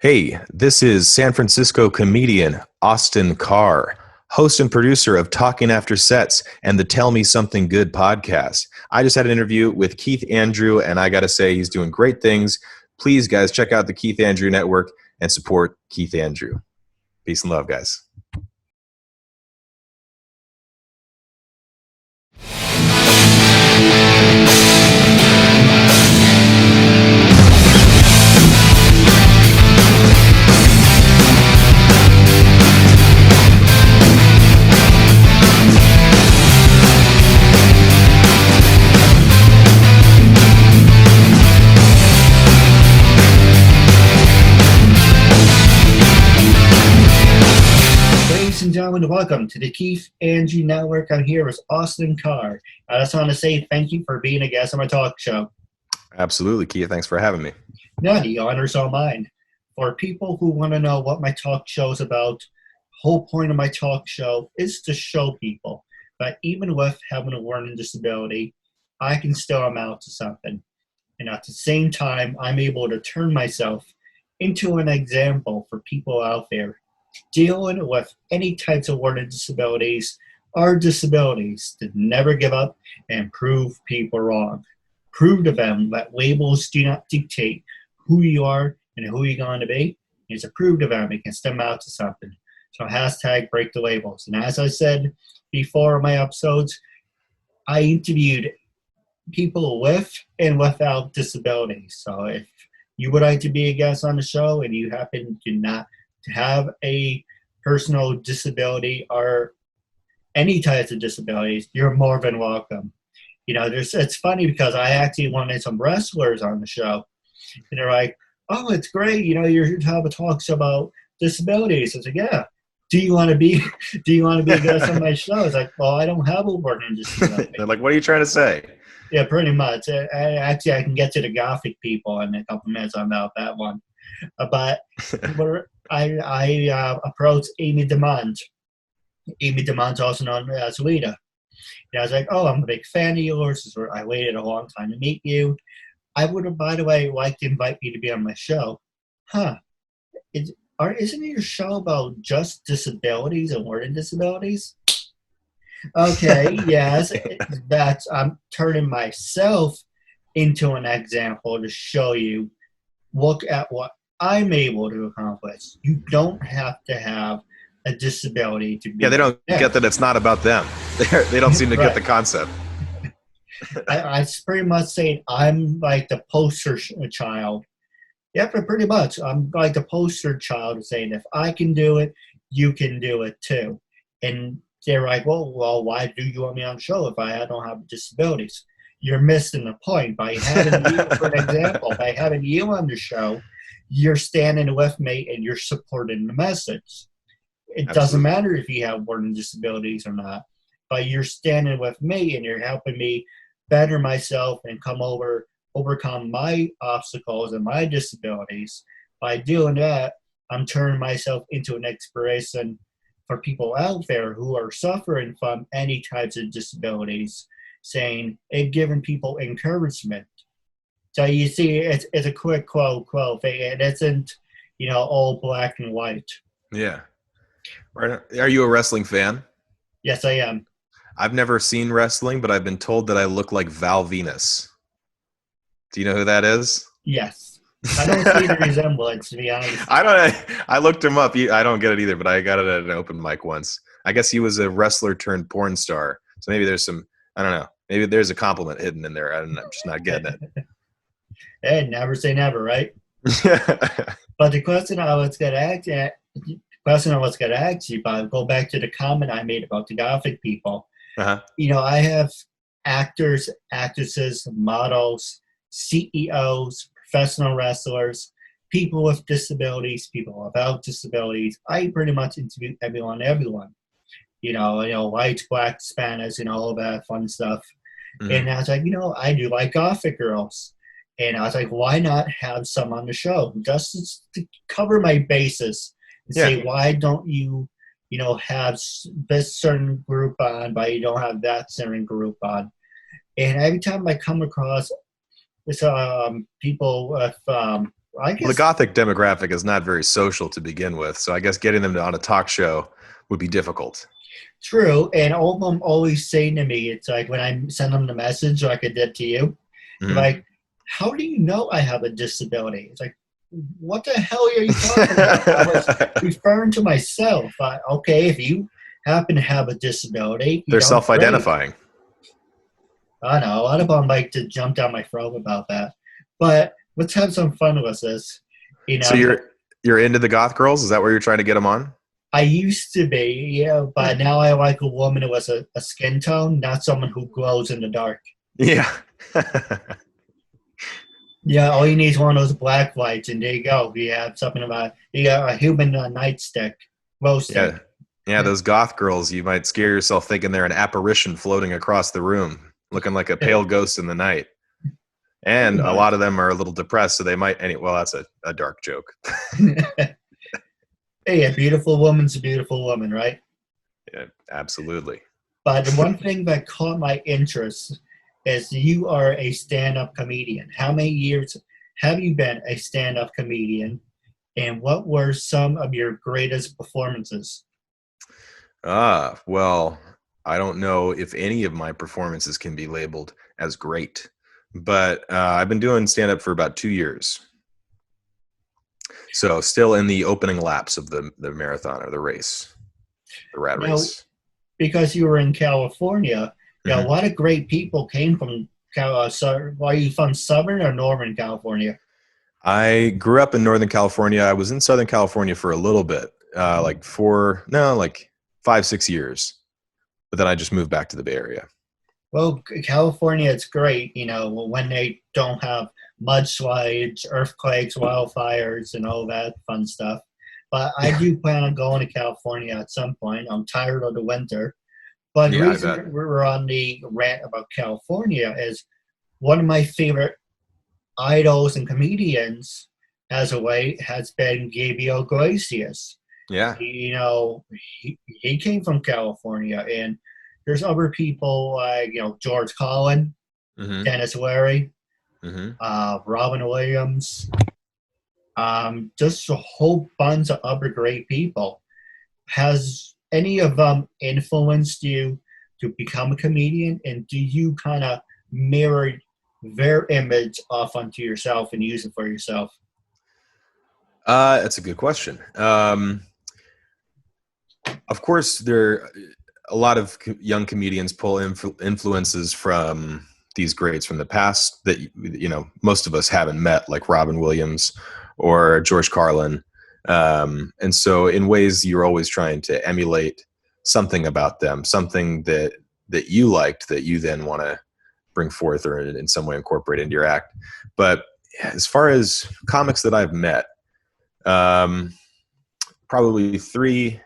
Hey, this is San Francisco comedian Austin Carr, host and producer of Talking After Sets and the Tell Me Something Good podcast. I just had an interview with Keith Andrew, and I got to say he's doing great things. Please, guys, check out the Keith Andrew Network and support Keith Andrew. Peace and love, guys. Ladies and gentlemen, welcome to the Keith Andrew Network. I'm here with Austin Carr. I just want to say thank you for being a guest on my talk show. Absolutely, Keith. Thanks for having me. No, the honor's all mine. For people who want to know what my talk show is about, the whole point of my talk show is to show people that even with having a learning disability, I can still amount to something. And at the same time, I'm able to turn myself into an example for people out there dealing with any types of learning disabilities or disabilities to never give up and prove people wrong. Prove to them that labels do not dictate who you are and who you're going to be. And to prove to them it can stem out to something. So hashtag break the labels. And as I said before in my episodes, I interviewed people with and without disabilities. So if you would like to be a guest on the show and you happen to not to have a personal disability or any types of disabilities, you're more than welcome. You know, it's funny because I actually wanted some wrestlers on the show, and they're like, "Oh, it's great. You know, you're here to have a talk show about disabilities." I was like, "Yeah. Do you want to be a guest on my show?" I was like, "Well, I don't have a learning disability." They're like, what are you trying to say? Yeah, pretty much. I can get to the Gothic people in a couple minutes about that one. But I approached Amy DeMond. Amy DeMond's also known as Lita. And I was like, "Oh, I'm a big fan of yours. I waited a long time to meet you. I would have, by the way, liked to invite you to be on my show." Huh. Isn't your show about just disabilities and learning disabilities? Okay, yes. I'm turning myself into an example to show you, look at what I'm able to accomplish. You don't have to have a disability to be. Yeah, they don't get that it's not about them. They don't seem to get the concept. I pretty much saying I'm like the poster child. Yeah, but pretty much. I'm like the poster child saying if I can do it, you can do it too. And they're like, well, why do you want me on the show if I don't have disabilities? You're missing the point. By having you, for an example, by having you on the show, you're standing with me and you're supporting the message. It doesn't matter if you have learning disabilities or not, but you're standing with me and you're helping me better myself and overcome my obstacles and my disabilities. By doing that, I'm turning myself into an inspiration for people out there who are suffering from any types of disabilities, saying and giving people encouragement. So you see, it's a quick quote thing. It isn't, all black and white. Yeah. Are you a wrestling fan? Yes, I am. I've never seen wrestling, but I've been told that I look like Val Venus. Do you know who that is? Yes. I don't see the resemblance, to be honest. I looked him up. I don't get it either, but I got it at an open mic once. I guess he was a wrestler turned porn star. So maybe there's some, I don't know. Maybe there's a compliment hidden in there. I'm just not getting it. Hey, never say never, right? But the question I was going to ask you about, go back to the comment I made about the Gothic people. Uh-huh. I have actors, actresses, models, CEOs, professional wrestlers, people with disabilities, people without disabilities. I pretty much interview everyone. White, black, Spanish, and all of that fun stuff. Mm-hmm. And I was like, I do like Gothic girls. And I was like, why not have some on the show? Just to cover my bases and say, why don't you, have this certain group on, but you don't have that certain group on? And every time I come across with people with I Well, the guess Gothic demographic is not very social to begin with, so I guess getting them on a talk show would be difficult. true. And all of them always say to me, it's like when I send them the message like I did to you, they're Hmm. like, "How do you know I have a disability?" It's like, what the hell are you talking about? I was referring to myself. Okay, if you happen to have a disability, They're great. self-identifying. I know a lot of them like to jump down my throat about that, but let's have some fun with this. You So know, you're into the goth girls? Is that where you're trying to get them on? I used to be, yeah, but now I like a woman who has a skin tone, not someone who glows in the dark. Yeah. Yeah, all you need is one of those black lights, and there you go. You have something about you got a human nightstick, glow stick. Yeah. Yeah, those goth girls, you might scare yourself thinking they're an apparition floating across the room, looking like a pale ghost in the night. Pretty And a much. lot of them are a little depressed, so they might well, that's a dark joke. Hey, a beautiful woman's a beautiful woman, right? Yeah, absolutely. But the one thing that caught my interest is you are a stand-up comedian. How many years have you been a stand-up comedian, and what were some of your greatest performances? Well, I don't know if any of my performances can be labeled as great, but I've been doing stand up for about 2 years. So still in the opening laps of the marathon or the race, the rat Now, race. because you were in California, a Hmm. lot of great people came from are you from Southern or Northern California? I grew up in Northern California. I was in Southern California for a little bit, like 5, 6 years. But then I just moved back to the Bay Area. Well, California, it's great, when they don't have mudslides, earthquakes, wildfires, and all that fun stuff. But I Yeah, do plan on going to California at some point. I'm tired of the winter. But the yeah, I reason bet. we're on the rant about California is one of my favorite idols and comedians as a way has been Gabriel Iglesias. Yeah. He came from California, and there's other people like George Collin, Hmm. Dennis Leary, Hmm. Robin Williams, just a whole bunch of other great people. Has any of them influenced you to become a comedian, and do you kind of mirror their image off onto yourself and use it for yourself? That's a good question. Of course, a lot of young comedians pull influences from these greats from the past that most of us haven't met, like Robin Williams or George Carlin. And so, in ways, you're always trying to emulate something about them, something that you liked that you then want to bring forth or in some way incorporate into your act. But as far as comics that I've met, um, probably three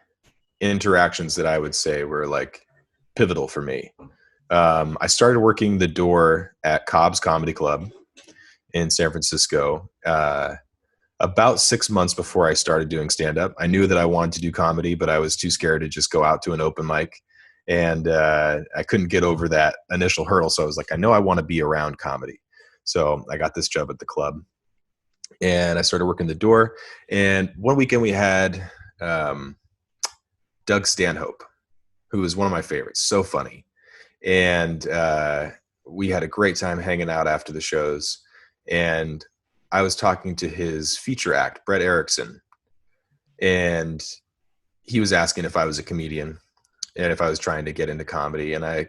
interactions that I would say were like pivotal for me. I started working the door at Cobb's Comedy Club in San Francisco about 6 months before I started doing stand up. I knew that I wanted to do comedy, but I was too scared to just go out to an open mic. And I couldn't get over that initial hurdle. So I was like, I know I want to be around comedy. So I got this job at the club and I started working the door. And one weekend we had um, Doug Stanhope, who was one of my favorites. So funny. And we had a great time hanging out after the shows. And I was talking to his feature act, Brett Erickson, and he was asking if I was a comedian and if I was trying to get into comedy. And I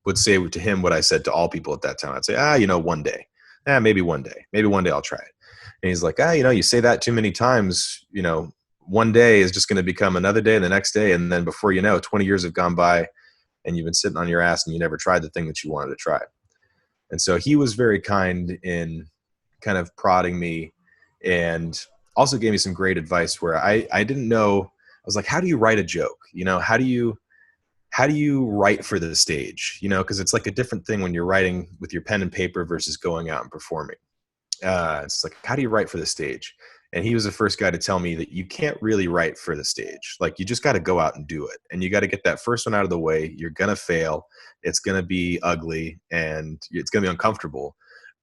would say to him what I said to all people at that time. I'd say, one day. Maybe one day. Maybe one day I'll try it. And he's like, you say that too many times, one day is just going to become another day, the next day. And then before you know, 20 years have gone by and you've been sitting on your ass and you never tried the thing that you wanted to try. And so he was very kind in kind of prodding me and also gave me some great advice where I didn't know. I was like, how do you write a joke? How do you write for the stage? Because it's like a different thing when you're writing with your pen and paper versus going out and performing. It's like, how do you write for the stage? And he was the first guy to tell me that you can't really write for the stage. Like, you just got to go out and do it. And you got to get that first one out of the way. You're going to fail. It's going to be ugly and it's going to be uncomfortable.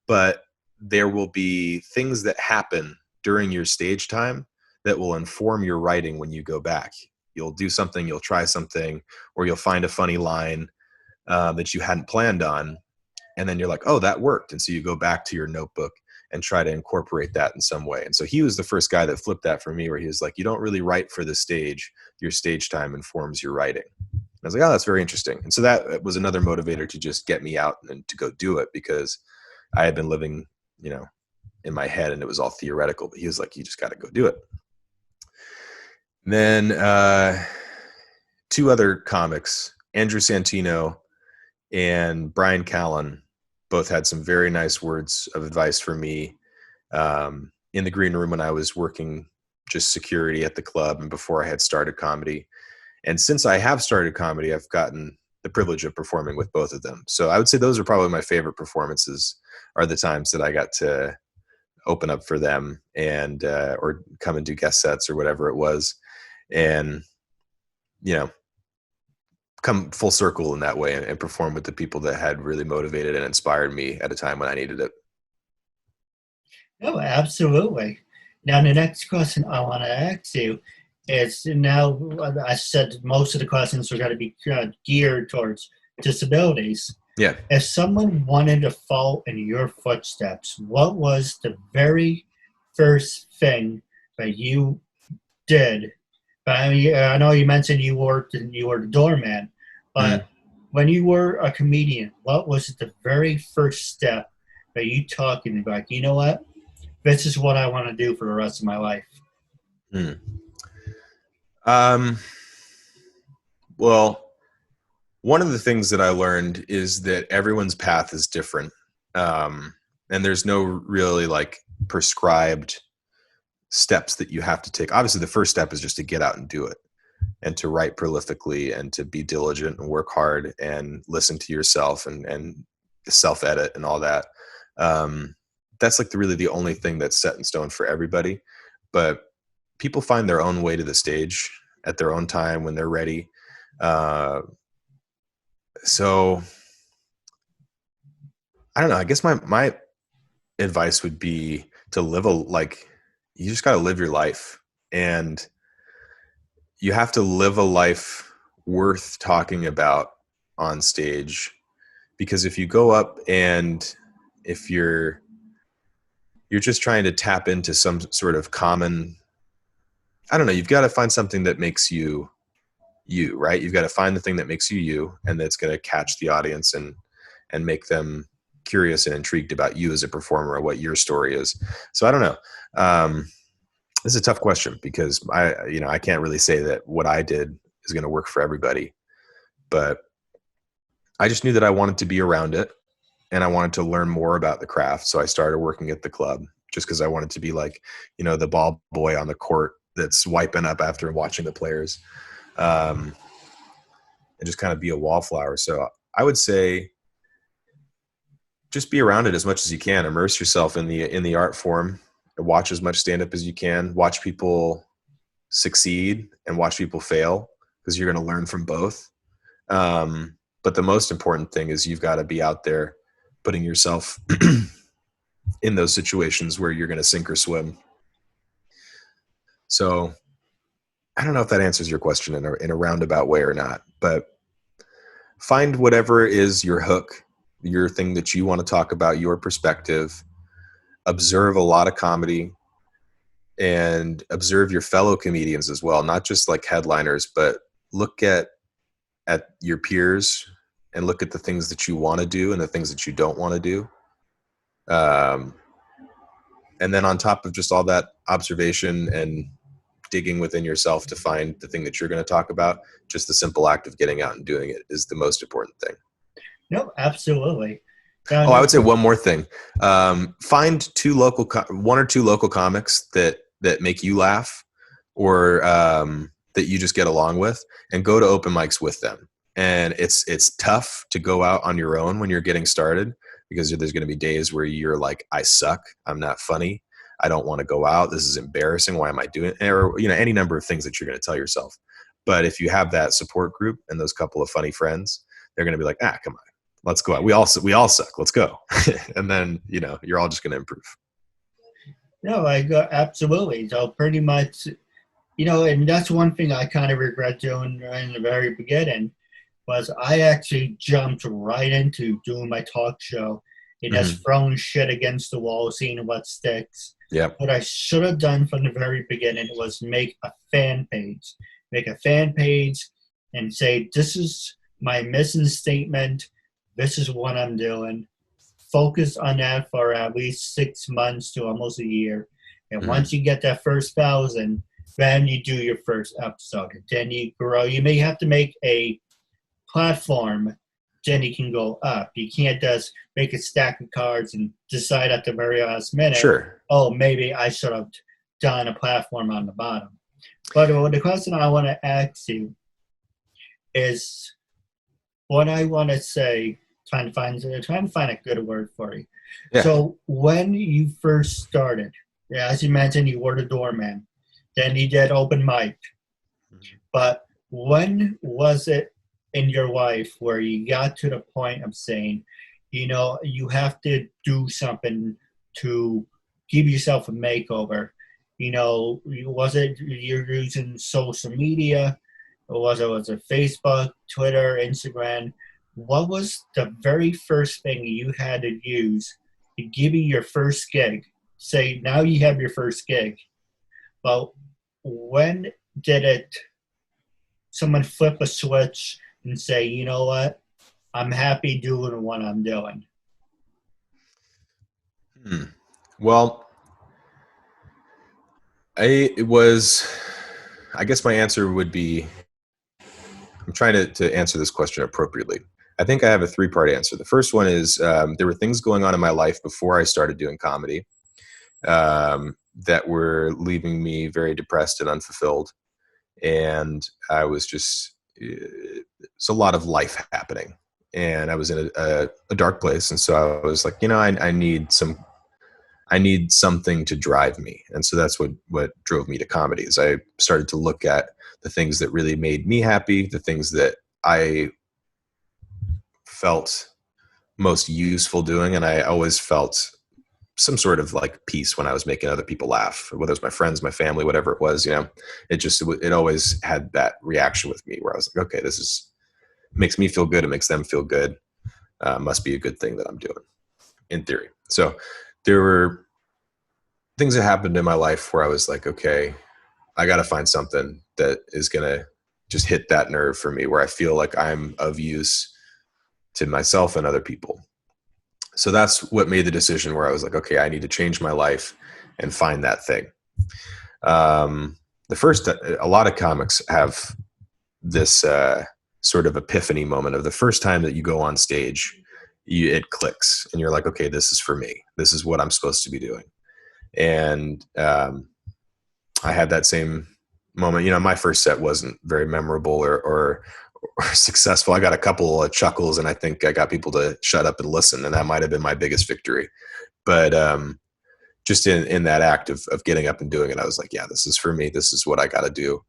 But there will be things that happen during your stage time that will inform your writing when you go back. You'll do something, you'll try something, or you'll find a funny line that you hadn't planned on. And then you're like, oh, that worked. And so you go back to your notebook and try to incorporate that in some way. And so he was the first guy that flipped that for me, where he was like, you don't really write for the stage. Your stage time informs your writing. I was like, oh, that's very interesting. And so that was another motivator to just get me out and to go do it, because I had been living, in my head and it was all theoretical. But he was like, you just got to go do it. And then two other comics, Andrew Santino and Brian Callen, both had some very nice words of advice for me in the green room when I was working just security at the club and before I had started comedy. And since I have started comedy, I've gotten the privilege of performing with both of them. So I would say those are probably my favorite performances, are the times that I got to open up for them and or come and do guest sets or whatever it was. And, come full circle in that way and perform with the people that had really motivated and inspired me at a time when I needed it. No, absolutely. Now, the next question I want to ask you is, now I said most of the questions are going to be geared towards disabilities. Yeah. If someone wanted to follow in your footsteps, what was the very first thing that you did? I know you mentioned you were the doorman, but when you were a comedian, what was the very first step that you took and you're like, you know what? This is what I want to do for the rest of my life. Well, one of the things that I learned is that everyone's path is different. And there's no really like prescribed steps that you have to take. Obviously, the first step is just to get out and do it, and to write prolifically and to be diligent and work hard and listen to yourself and self-edit and all that. That's like really the only thing that's set in stone for everybody. But people find their own way to the stage at their own time when they're ready. So I don't know. I guess my advice would be to you just got to live your life, and you have to live a life worth talking about on stage. Because if you go up and if you're just trying to tap into some sort of common, I don't know, you've got to find something that makes you, right? You've got to find the thing that makes you, and that's going to catch the audience and make them curious and intrigued about you as a performer or what your story is. So I don't know. This is a tough question, because I can't really say that what I did is going to work for everybody, but I just knew that I wanted to be around it and I wanted to learn more about the craft. So I started working at the club just because I wanted to be like, the ball boy on the court that's wiping up after watching the players, and just kind of be a wallflower. So I would say just be around it as much as you can. Immerse yourself in the art form. Watch as much stand-up as you can. Watch people succeed and watch people fail, because you're going to learn from both. But the most important thing is you've got to be out there putting yourself in those situations where you're going to sink or swim. So I don't know if that answers your question in a roundabout way or not, but find whatever is your hook, your thing that you want to talk about, your perspective. Observe a lot of comedy and observe your fellow comedians as well, not just like headliners, but look at your peers and look at the things that you want to do and the things that you don't want to do. And then on top of just all that observation and digging within yourself to find the thing that you're going to talk about, just the simple act of getting out and doing it is the most important thing. No, absolutely. I would say one more thing. Find one or two local comics that make you laugh, or that you just get along with, and go to open mics with them. And it's tough to go out on your own when you're getting started, because there's going to be days where you're like, I suck. I'm not funny. I don't want to go out. This is embarrassing. Why am I doing it? Or, any number of things that you're going to tell yourself. But if you have that support group and those couple of funny friends, they're going to be like, come on. let's go out. We all suck. Let's go. And then, you're all just going to improve. No, absolutely. So pretty much, and that's one thing I kind of regret doing in the very beginning was I actually jumped right into doing my talk show and just throwing shit against the wall, seeing what sticks. Yep. What I should have done from the very beginning was make a fan page. Make a fan page and say, this is my mission statement. This is what I'm doing. Focus on that for at least 6 months to almost a year. And once you get that first 1,000, then you do your first episode. And then you grow. You may have to make a platform, then you can go up. You can't just make a stack of cards and decide at the very last minute, Sure. Oh, maybe I should have done a platform on the bottom. But the question I want to ask you is what I want to say, trying to find a good word for you. Yeah. So when you first started, as you mentioned, you were the doorman. Then you did open mic. But when was it in your life where you got to the point of saying, you have to do something to give yourself a makeover? Was it you're using social media? Or was it Facebook, Twitter, Instagram? What was the very first thing you had to use to give you your first gig? Say, now you have your first gig. Well, when did someone flip a switch and say, you know what, I'm happy doing what I'm doing? Well, I guess my answer would be, I'm trying to answer this question appropriately. I think I have a 3-part answer. The first one is there were things going on in my life before I started doing comedy that were leaving me very depressed and unfulfilled. And I was just, it's a lot of life happening. And I was in a dark place. And so I was like, I need something to drive me. And so that's what drove me to comedy, is I started to look at the things that really made me happy, the things that I felt most useful doing. And I always felt some sort of like peace when I was making other people laugh, whether it was my friends, my family, whatever it was, it always had that reaction with me where I was like, okay, this makes me feel good. It makes them feel good. Must be a good thing that I'm doing, in theory. So there were things that happened in my life where I was like, okay, I got to find something that is going to just hit that nerve for me, where I feel like I'm of use to myself and other people. So that's what made the decision where I was like, okay, I need to change my life and find that thing. A lot of comics have this sort of epiphany moment of the first time that you go on stage, it clicks and you're like, okay, this is for me. This is what I'm supposed to be doing. And I had that same moment. My first set wasn't very memorable or successful. I got a couple of chuckles, and I think I got people to shut up and listen, and that might have been my biggest victory. But just in that act of getting up and doing it, I was like, yeah, this is for me. This is what I got to do.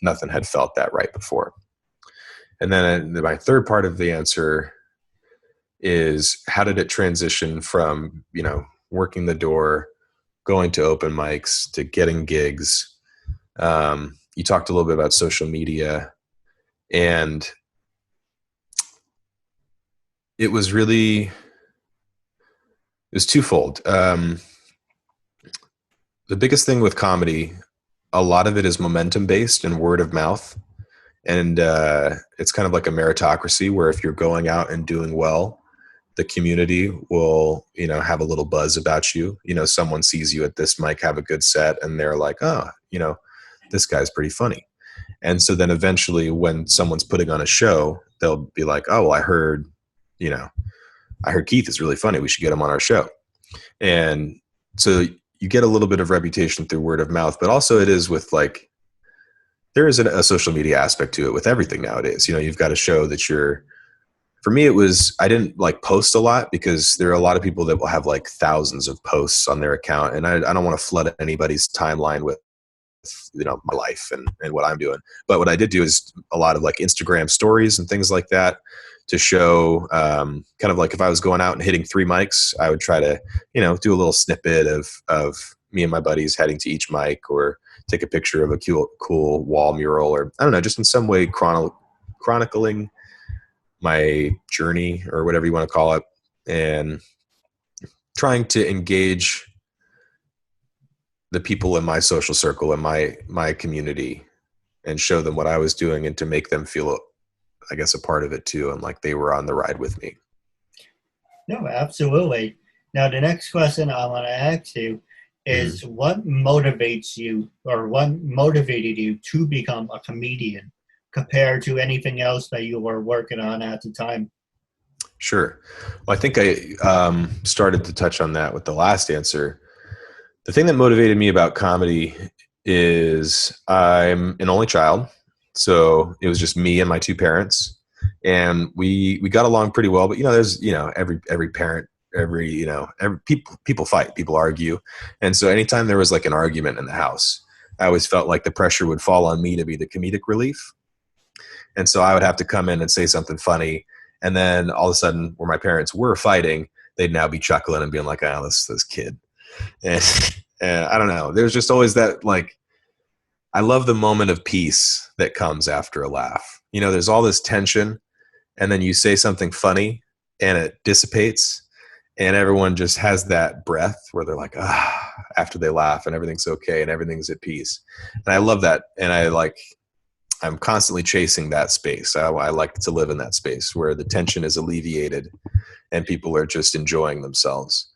Nothing had felt that right before. And then my third part of the answer is, how did it transition from, working the door, going to open mics, to getting gigs? You talked a little bit about social media, and it was twofold. The biggest thing with comedy, a lot of it is momentum based and word of mouth. And it's kind of like a meritocracy, where if you're going out and doing well, the community will, have a little buzz about you. Someone sees you at this mic, have a good set, and they're like, oh, this guy's pretty funny. And so then eventually when someone's putting on a show, they'll be like, oh, well, I heard Keith is really funny. We should get him on our show. And so you get a little bit of reputation through word of mouth, but also it is with there is a social media aspect to it with everything nowadays. You've got to show that for me, I didn't post a lot, because there are a lot of people that will have thousands of posts on their account. And I don't want to flood anybody's timeline with, my life and what I'm doing. But what I did do is a lot of Instagram stories and things like that, to show kind of like if I was going out and hitting 3 mics, I would try to, do a little snippet of me and my buddies heading to each mic, or take a picture of a cool wall mural, or I don't know, just in some way chronicling my journey or whatever you want to call it, and trying to engage the people in my social circle and my community, and show them what I was doing, and to make them feel, I guess, a part of it too, and like they were on the ride with me. No, absolutely. Now, the next question I want to ask you is, what motivates you, or what motivated you to become a comedian compared to anything else that you were working on at the time? Sure. Well, I think I started to touch on that with the last answer. The thing that motivated me about comedy is I'm an only child. So it was just me and my 2 parents, and we got along pretty well. But there's every parent, every people fight, people argue, and so anytime there was like an argument in the house, I always felt like the pressure would fall on me to be the comedic relief, and so I would have to come in and say something funny, and then all of a sudden, where my parents were fighting, they'd now be chuckling and being like, "Oh, this kid," and I don't know. There's just always that, like, I love the moment of peace that comes after a laugh. There's all this tension, and then you say something funny and it dissipates, and everyone just has that breath where they're like, after they laugh, and everything's okay and everything's at peace. And I love that. And I'm constantly chasing that space. I like to live in that space where the tension is alleviated and people are just enjoying themselves.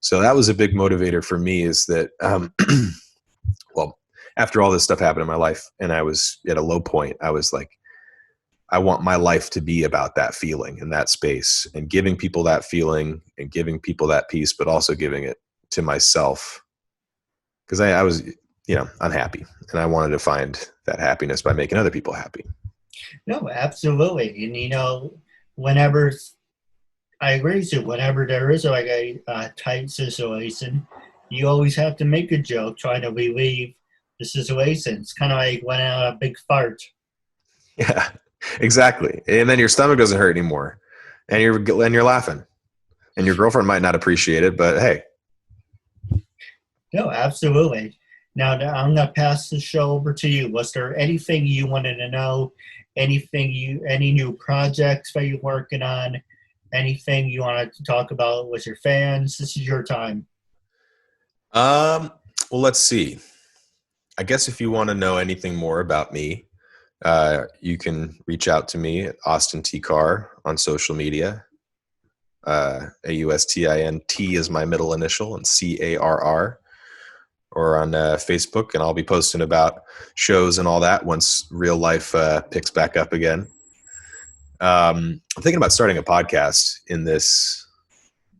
So that was a big motivator for me, is that, well, after all this stuff happened in my life and I was at a low point, I was like, I want my life to be about that feeling and that space, and giving people that feeling and giving people that peace, but also giving it to myself. Because I was, unhappy, and I wanted to find that happiness by making other people happy. No, absolutely. And, whenever, I agree with you, whenever there is like a tight situation, you always have to make a joke trying to relieve the situation. It's kind of like when out a big fart. Yeah, exactly. And then your stomach doesn't hurt anymore, and you're laughing, and your girlfriend might not appreciate it, but hey. No, absolutely. Now I'm going to pass the show over to you. Was there anything you wanted to know? Any new projects that you're working on? Anything you wanted to talk about with your fans? This is your time. Well, let's see. I guess if you want to know anything more about me, you can reach out to me at Austin T. Carr on social media. AUSTIN, T is my middle initial, and CARR, or on Facebook. And I'll be posting about shows and all that once real life picks back up again. I'm thinking about starting a podcast in this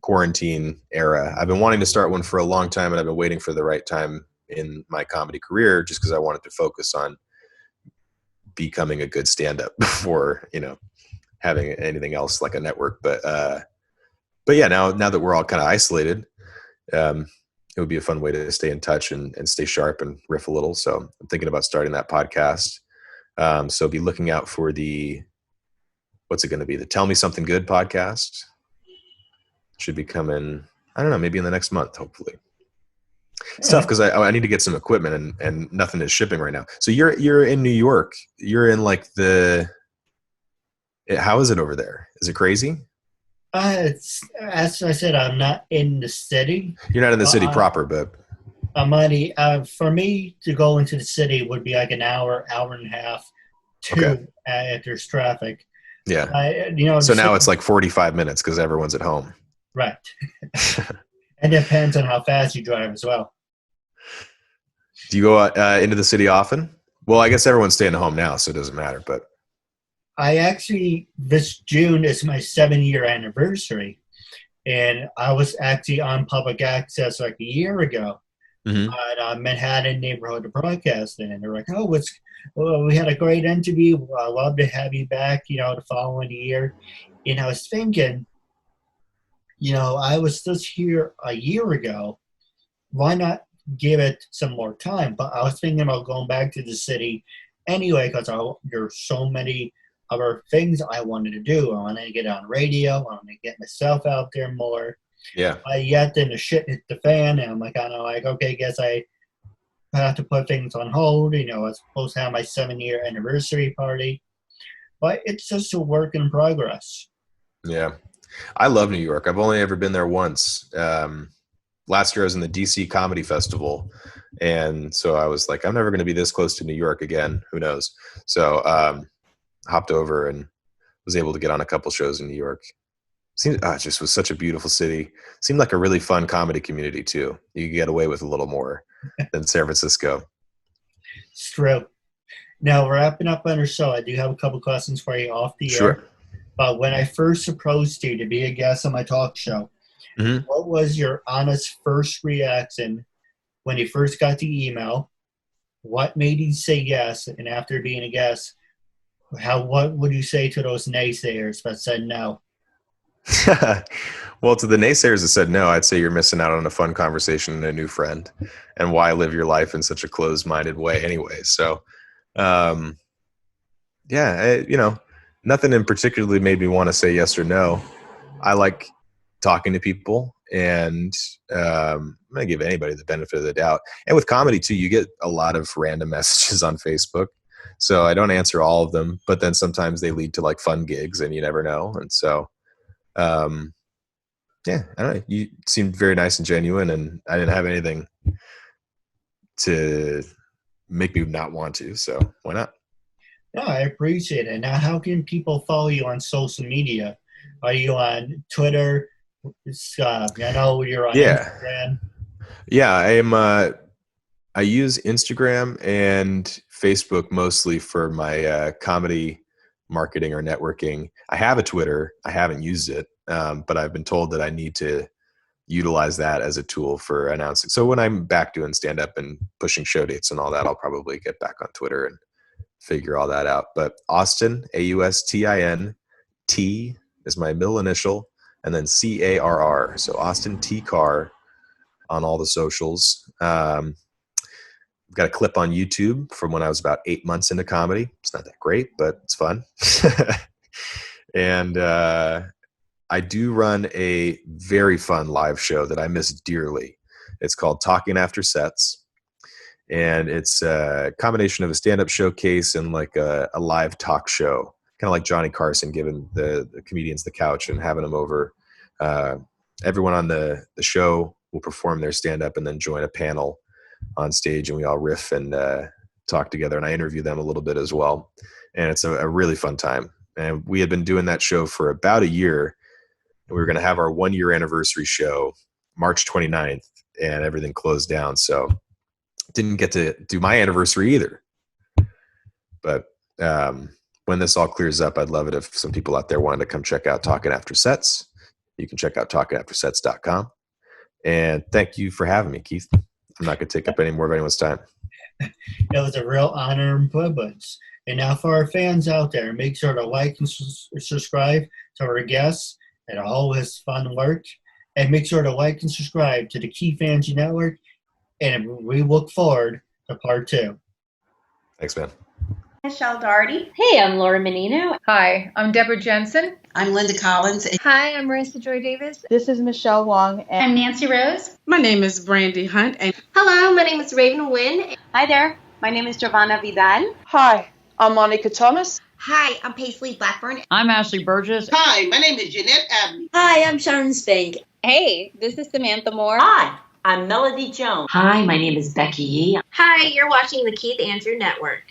quarantine era. I've been wanting to start one for a long time, and I've been waiting for the right time in my comedy career, just because I wanted to focus on becoming a good stand-up before, having anything else like a network. But yeah, now that we're all kind of isolated, it would be a fun way to stay in touch and stay sharp and riff a little. So I'm thinking about starting that podcast. So be looking out for what's it going to be? The Tell Me Something Good podcast. Should be coming, I don't know, maybe in the next month, hopefully. It's tough because I need to get some equipment, and nothing is shipping right now. So you're in New York. You're in like how is it over there? Is it crazy? It's, as I said, I'm not in the city. You're not in the city proper, but for me to go into the city would be like an hour and a half, if there's traffic. Yeah. So now it's like 45 minutes because everyone's at home. Right. And it depends on how fast you drive as well. Do you go into the city often? Well, I guess everyone's staying at home now, so it doesn't matter. But this June is my 7-year anniversary, and I was actually on public access like a year ago at Manhattan Neighborhood Broadcasting, and they're like, we had a great interview. I'd love to have you back, the following year. And I was thinking, I was just here a year ago. Why not give it some more time? But I was thinking about going back to the city anyway, because there's so many other things I wanted to do. I wanted to get on radio. I wanted to get myself out there more. Yeah. Yet then the shit hit the fan, and I'm like, kind of like, okay, guess I have to put things on hold. I was supposed to have my 7-year anniversary party, but it's just a work in progress. Yeah. I love New York. I've only ever been there once. Last year I was in the DC Comedy Festival, and so I was like, I'm never going to be this close to New York again. Who knows? So hopped over and was able to get on a couple shows in New York. It just was such a beautiful city. Seemed like a really fun comedy community too. You could get away with a little more than San Francisco. It's true. Now, wrapping up on our show, I do have a couple questions for you off the air. But when I first approached you to be a guest on my talk show, what was your honest first reaction when you first got the email? What made you say yes? And after being a guest, what would you say to those naysayers that said no? Well, to the naysayers that said no, I'd say you're missing out on a fun conversation and a new friend, and why live your life in such a closed-minded way anyway. So, nothing in particularly made me want to say yes or no. I like talking to people, and I'm going to give anybody the benefit of the doubt. And with comedy too, you get a lot of random messages on Facebook. So I don't answer all of them, but then sometimes they lead to like fun gigs and you never know. And so, I don't know. You seemed very nice and genuine, and I didn't have anything to make me not want to. So why not? No, I appreciate it. Now, how can people follow you on social media? Are you on Twitter? I know you're on Instagram. Yeah, I am. I use Instagram and Facebook mostly for my comedy marketing or networking. I have a Twitter. I haven't used it, but I've been told that I need to utilize that as a tool for announcing. So when I'm back doing stand-up and pushing show dates and all that, I'll probably get back on Twitter and figure all that out. But Austin, Austin, T is my middle initial, and then Carr. So Austin T. Carr on all the socials. I've got a clip on YouTube from when I was about 8 months into comedy. It's not that great, but it's fun. And I do run a very fun live show that I miss dearly. It's called Talking After Sets. And it's a combination of a stand-up showcase and like a live talk show, kind of like Johnny Carson giving the comedians the couch and having them over. Everyone on the show will perform their stand-up and then join a panel on stage, and we all riff and talk together, and I interview them a little bit as well. And it's a really fun time. And we had been doing that show for about a year, and we were going to have our 1-year anniversary show March 29th, and everything closed down. So didn't get to do my anniversary either. But when this all clears up, I'd love it if some people out there wanted to come check out Talking After Sets. You can check out talkingaftersets.com. And thank you for having me, Keith. I'm not going to take up any more of anyone's time. It was a real honor and privilege. And now for our fans out there, make sure to like and subscribe to our guests and all his fun work. And make sure to like and subscribe to the Keith Andrew Network. And we look forward to part 2. Thanks, man. Michelle Doherty. Hey, I'm Laura Menino. Hi, I'm Deborah Jensen. I'm Linda Collins. Hi, I'm Marissa Joy Davis. This is Michelle Wong. I'm Nancy Rose. My name is Brandy Hunt. Hello, my name is Raven Nguyen. Hi there, my name is Giovanna Vidal. Hi, I'm Monica Thomas. Hi, I'm Paisley Blackburn. I'm Ashley Burgess. Hi, my name is Jeanette Abney. Hi, I'm Sharon Spank. Hey, this is Samantha Moore. Hi, I'm Melody Jones. Hi, my name is Becky Yee. Hi, you're watching the Keith Andrew Network.